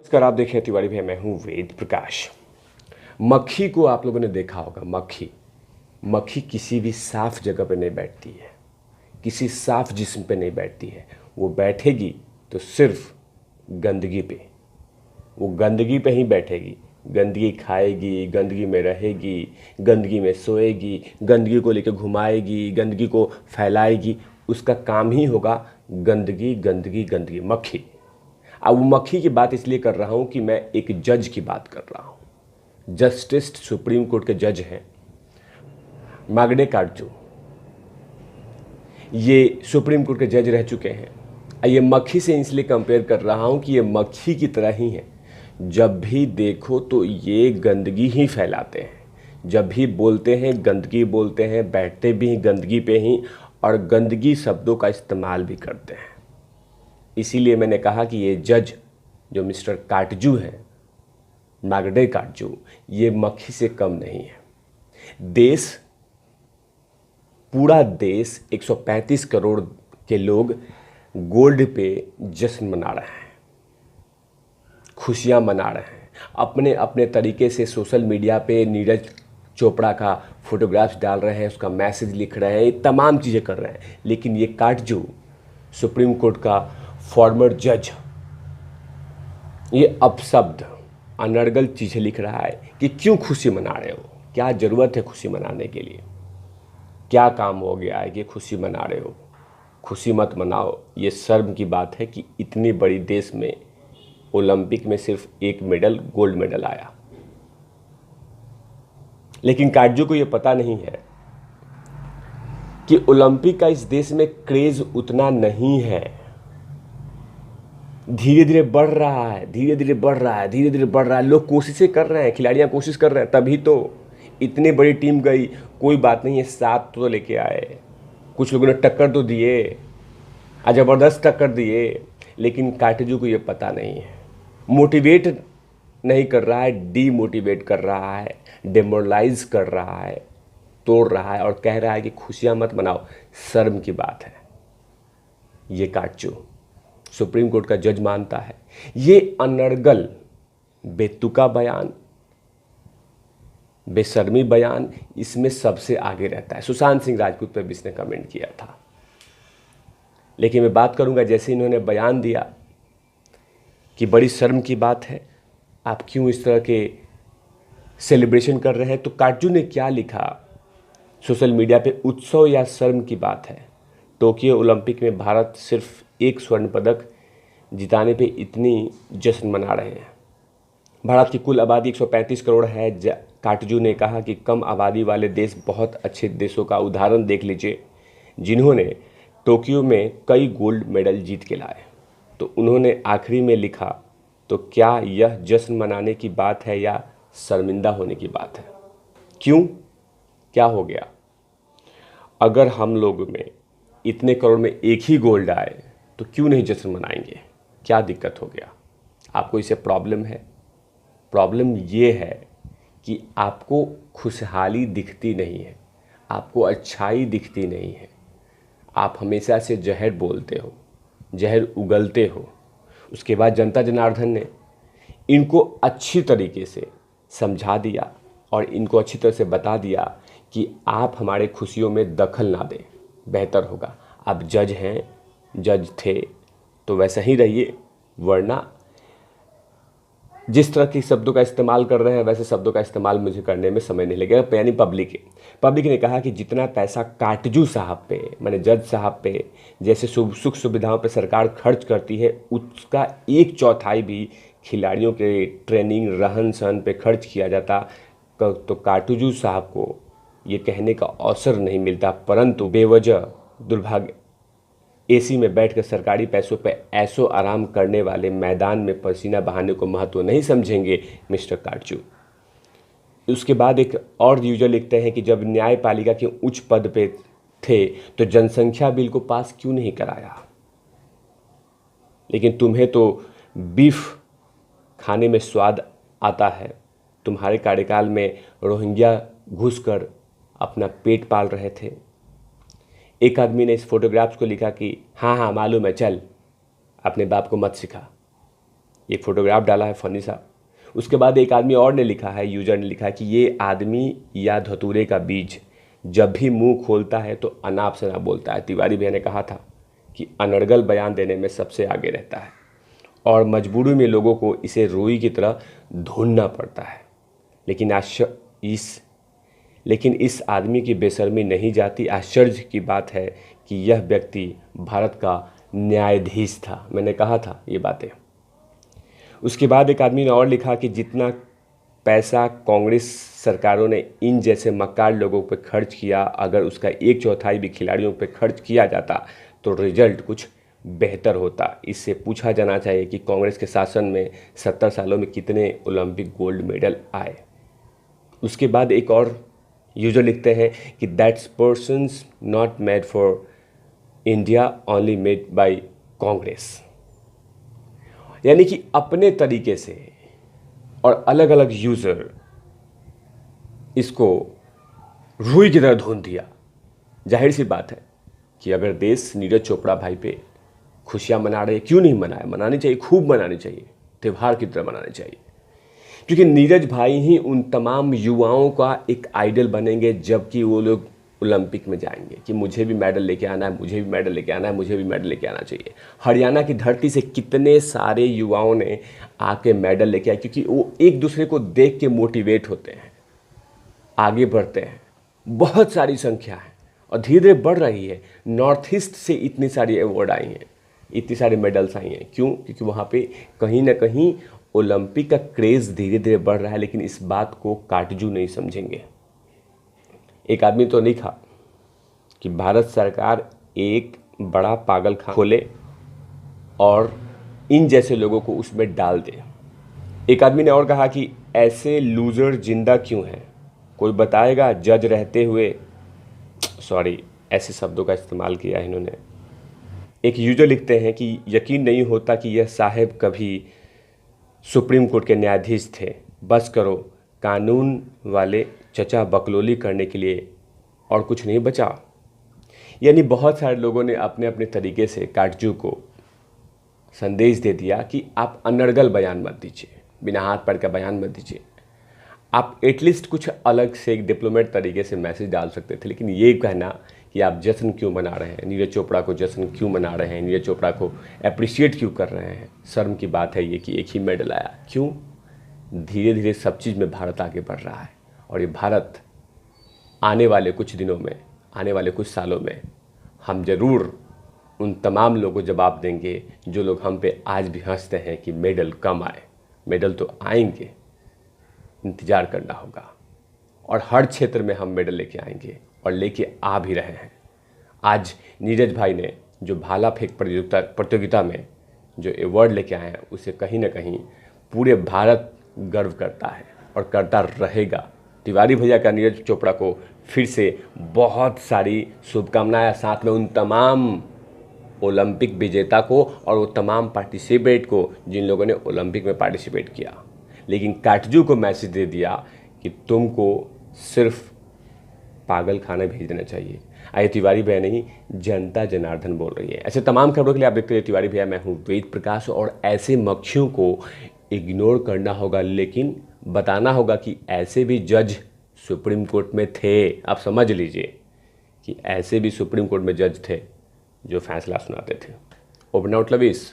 नमस्कार, आप देखें तिवारी भैया, मैं हूं वेद प्रकाश। मक्खी को आप लोगों ने देखा होगा। मक्खी मक्खी किसी भी साफ जगह पे नहीं बैठती है, किसी साफ जिस्म पे नहीं बैठती है। वो बैठेगी तो सिर्फ गंदगी पे। वो गंदगी पे ही बैठेगी, गंदगी खाएगी, गंदगी में रहेगी, गंदगी में सोएगी, गंदगी को लेकर घुमाएगी, गंदगी को फैलाएगी। उसका काम ही होगा गंदगी गंदगी गंदगी। मक्खी। अब वो मक्खी की बात इसलिए कर रहा हूं कि मैं एक जज की बात कर रहा हूं। जस्टिस सुप्रीम कोर्ट के जज हैं मागडे काटजू। ये सुप्रीम कोर्ट के जज रह चुके हैं। ये मक्खी से इसलिए कंपेयर कर रहा हूं कि ये मक्खी की तरह ही है। जब भी देखो तो ये गंदगी ही फैलाते हैं, जब भी बोलते हैं गंदगी बोलते हैं, बैठते भी गंदगी पे ही, और गंदगी शब्दों का इस्तेमाल भी करते हैं। इसीलिए मैंने कहा कि ये जज जो मिस्टर काटजू हैं, मागडे काटजू, ये मक्खी से कम नहीं है। पूरा देश 135 करोड़ के लोग गोल्ड पे जश्न मना रहे हैं, खुशियां मना रहे हैं। अपने अपने तरीके से सोशल मीडिया पे नीरज चोपड़ा का फोटोग्राफ्स डाल रहे हैं, उसका मैसेज लिख रहे हैं, ये तमाम चीज़ें कर रहे हैं। लेकिन ये काटजू, सुप्रीम कोर्ट का फॉर्मर जज, ये अपशब्द, अनर्गल चीज़ें लिख रहा है कि क्यों खुशी मना रहे हो, क्या ज़रूरत है खुशी मनाने के लिए, क्या काम हो गया है कि खुशी मना रहे हो। खुशी मत मनाओ। ये शर्म की बात है कि इतनी बड़ी देश में ओलंपिक में सिर्फ एक मेडल, गोल्ड मेडल आया। लेकिन काटजू को ये पता नहीं है कि ओलंपिक का इस देश में क्रेज उतना नहीं है। धीरे धीरे बढ़ रहा है, धीरे धीरे बढ़ रहा है, धीरे धीरे बढ़ रहा है। लोग कोशिशें कर रहे हैं, खिलाड़ियां कोशिश कर रहे हैं, तभी तो इतनी बड़ी टीम गई। कोई बात नहीं है, 7 तो लेके आए, कुछ लोगों ने टक्कर तो दिए, ज़बरदस्त टक्कर दिए। लेकिन काटजू को ये पता नहीं है। मोटिवेट नहीं कर रहा है, डीमोटिवेट कर रहा है, डेमोरलाइज कर रहा है, तोड़ रहा है, और कह रहा है कि खुशियां मत मनाओ। शर्म की बात है। ये काटजू सुप्रीम कोर्ट का जज मानता है। ये अनर्गल, बेतुका बयान, बेशर्मी बयान, इसमें सबसे आगे रहता है। सुशांत सिंह राजपूत पर भी इसने कमेंट किया था। लेकिन मैं बात करूंगा, जैसे इन्होंने बयान दिया कि बड़ी शर्म की बात है, आप क्यों इस तरह के सेलिब्रेशन कर रहे हैं, तो काटजू ने क्या लिखा सोशल मीडिया पे, उत्सव या शर्म की बात है। टोक्यो ओलंपिक में भारत सिर्फ एक स्वर्ण पदक जिताने पे इतनी जश्न मना रहे हैं। भारत की कुल आबादी 135 करोड़ है। काटजू ने कहा कि कम आबादी वाले देश बहुत अच्छे देशों का उदाहरण देख लीजिए, जिन्होंने टोक्यो में कई गोल्ड मेडल जीत के लाए। तो उन्होंने आखिरी में लिखा, तो क्या यह जश्न मनाने की बात है या शर्मिंदा होने की बात है? क्यों, क्या हो गया? अगर हम लोग में इतने करोड़ में एक ही गोल्ड आए तो क्यों नहीं जश्न मनाएंगे? क्या दिक्कत हो गया? आपको इससे प्रॉब्लम है? प्रॉब्लम ये है कि आपको खुशहाली दिखती नहीं है, आपको अच्छाई दिखती नहीं है। आप हमेशा से जहर बोलते हो, जहर उगलते हो। उसके बाद जनता जनार्दन ने इनको अच्छी तरीके से समझा दिया और इनको अच्छी तरह से बता दिया कि आप हमारे खुशियों में दखल ना दें, बेहतर होगा। आप जज हैं, जज थे तो वैसा ही रहिए, वरना जिस तरह के शब्दों का इस्तेमाल कर रहे हैं वैसे शब्दों का इस्तेमाल मुझे करने में समय नहीं लगेगा। यानी पब्लिक ने कहा कि जितना पैसा काटजू साहब पे, माने जज साहब पे, जैसे सुख सुविधाओं पे सरकार खर्च करती है, उसका 1/4 भी खिलाड़ियों के ट्रेनिंग, रहन सहन पे खर्च किया जाता तो काटजू साहब को ये कहने का अवसर नहीं मिलता। परंतु बेवजह दुर्भाग्य एसी में बैठकर सरकारी पैसों पर ऐशो आराम करने वाले मैदान में पसीना बहाने को महत्व नहीं समझेंगे मिस्टर काटजू। उसके बाद एक और यूजर लिखते हैं कि जब न्यायपालिका के उच्च पद पे थे तो जनसंख्या बिल को पास क्यों नहीं कराया? लेकिन तुम्हें तो बीफ खाने में स्वाद आता है। तुम्हारे कार्यकाल में रोहिंग्या घुसकर अपना पेट पाल रहे थे। एक आदमी ने इस फोटोग्राफ्स को लिखा कि हाँ हाँ मालूम है, चल अपने बाप को मत सिखा। एक फोटोग्राफ डाला है फनी सा। उसके बाद एक आदमी और ने लिखा है, यूजर ने लिखा है कि ये आदमी या धतूरे का बीज जब भी मुंह खोलता है तो अनाप शनाप बोलता है। तिवारी भैया ने कहा था कि अनर्गल बयान देने में सबसे आगे रहता है और मजबूरी में लोगों को इसे रुई की तरह ढूंढना पड़ता है। लेकिन इस आदमी की बेशर्मी नहीं जाती। आश्चर्य की बात है कि यह व्यक्ति भारत का न्यायाधीश था। मैंने कहा था ये बातें। उसके बाद एक आदमी ने और लिखा कि जितना पैसा कांग्रेस सरकारों ने इन जैसे मक्कार लोगों पर खर्च किया, अगर उसका 1/4 भी खिलाड़ियों पर खर्च किया जाता तो रिजल्ट कुछ बेहतर होता। इससे पूछा जाना चाहिए कि कांग्रेस के शासन में 70 सालों में कितने ओलंपिक गोल्ड मेडल आए। उसके बाद एक और यूजर लिखते हैं कि that's persons not made for India only made by Congress. यानी कि अपने तरीके से और अलग अलग यूजर इसको रुई की तरह ढूंढ दिया। जाहिर सी बात है कि अगर देश नीरज चोपड़ा भाई पे खुशियां मना रहे, क्यों नहीं मनाए, मनानी चाहिए, खूब मनानी चाहिए, त्यौहार की तरह मनानी चाहिए। क्योंकि नीरज भाई ही उन तमाम युवाओं का एक आइडल बनेंगे जबकि वो लोग ओलंपिक में जाएंगे कि मुझे भी मेडल लेके आना है, मुझे भी मेडल लेके आना है, मुझे भी मेडल लेके आना चाहिए। हरियाणा की धरती से कितने सारे युवाओं ने आके मेडल लेके आए, क्योंकि वो एक दूसरे को देख के मोटिवेट होते हैं, आगे बढ़ते हैं। बहुत सारी संख्या है और धीरे धीरे बढ़ रही है। नॉर्थ ईस्ट से इतनी सारी अवार्ड आई हैं, इतनी सारी मेडल्स आई हैं। क्यों? क्योंकि वहाँ पे कहीं ना कहीं ओलंपिक का क्रेज़ धीरे धीरे बढ़ रहा है। लेकिन इस बात को काटजू नहीं समझेंगे। एक आदमी तो लिखा कि भारत सरकार एक बड़ा पागलखाना खोले और इन जैसे लोगों को उसमें डाल दे। एक आदमी ने और कहा कि ऐसे लूजर जिंदा क्यों हैं, कोई बताएगा? जज रहते हुए, सॉरी ऐसे शब्दों का इस्तेमाल किया है इन्होंने। एक यूजर लिखते हैं कि यकीन नहीं होता कि यह साहब कभी सुप्रीम कोर्ट के न्यायाधीश थे। बस करो, कानून वाले चचा बकलोली करने के लिए और कुछ नहीं बचा। यानी बहुत सारे लोगों ने अपने अपने तरीके से काटजू को संदेश दे दिया कि आप अनर्गल बयान मत दीजिए, बिना हाथ पैर का बयान मत दीजिए। आप एटलीस्ट कुछ अलग से एक डिप्लोमेट तरीके से मैसेज डाल सकते थे। लेकिन ये कहना कि आप जश्न क्यों मना रहे हैं, नीरज चोपड़ा को जश्न क्यों मना रहे हैं, नीरज चोपड़ा को अप्रिशिएट क्यों कर रहे हैं, शर्म की बात है ये कि एक ही मेडल आया। क्यों? धीरे धीरे सब चीज़ में भारत आगे बढ़ रहा है और ये भारत आने वाले कुछ दिनों में, आने वाले कुछ सालों में हम ज़रूर उन तमाम लोगों को जवाब देंगे जो लोग हम पे आज भी हंसते हैं कि मेडल कम आए। मेडल तो आएंगे, इंतज़ार करना होगा और हर क्षेत्र में हम मेडल लेके आएंगे और लेके आ भी रहे हैं। आज नीरज भाई ने जो भाला फेंक प्रतियोगिता में जो अवार्ड लेके आए हैं, उसे कहीं ना कहीं पूरे भारत गर्व करता है और करता रहेगा। तिवारी भैया का नीरज चोपड़ा को फिर से बहुत सारी शुभकामनाएं, साथ में उन तमाम ओलंपिक विजेता को और वो तमाम पार्टिसिपेट को जिन लोगों ने ओलंपिक में पार्टिसिपेट किया। लेकिन काटजू को मैसेज दे दिया कि तुमको सिर्फ पागल खाने भेज देना चाहिए। आइए, तिवारी भैया नहीं, जनता जनार्दन बोल रही है। ऐसे तमाम खबरों के लिए आप देखते रहिए तिवारी भैया। मैं हूँ वेद प्रकाश और ऐसे मक्खियों को इग्नोर करना होगा, लेकिन बताना होगा कि ऐसे भी जज सुप्रीम कोर्ट में थे। आप समझ लीजिए कि ऐसे भी सुप्रीम कोर्ट में जज थे जो फैसला सुनाते थे। Open out लवीस।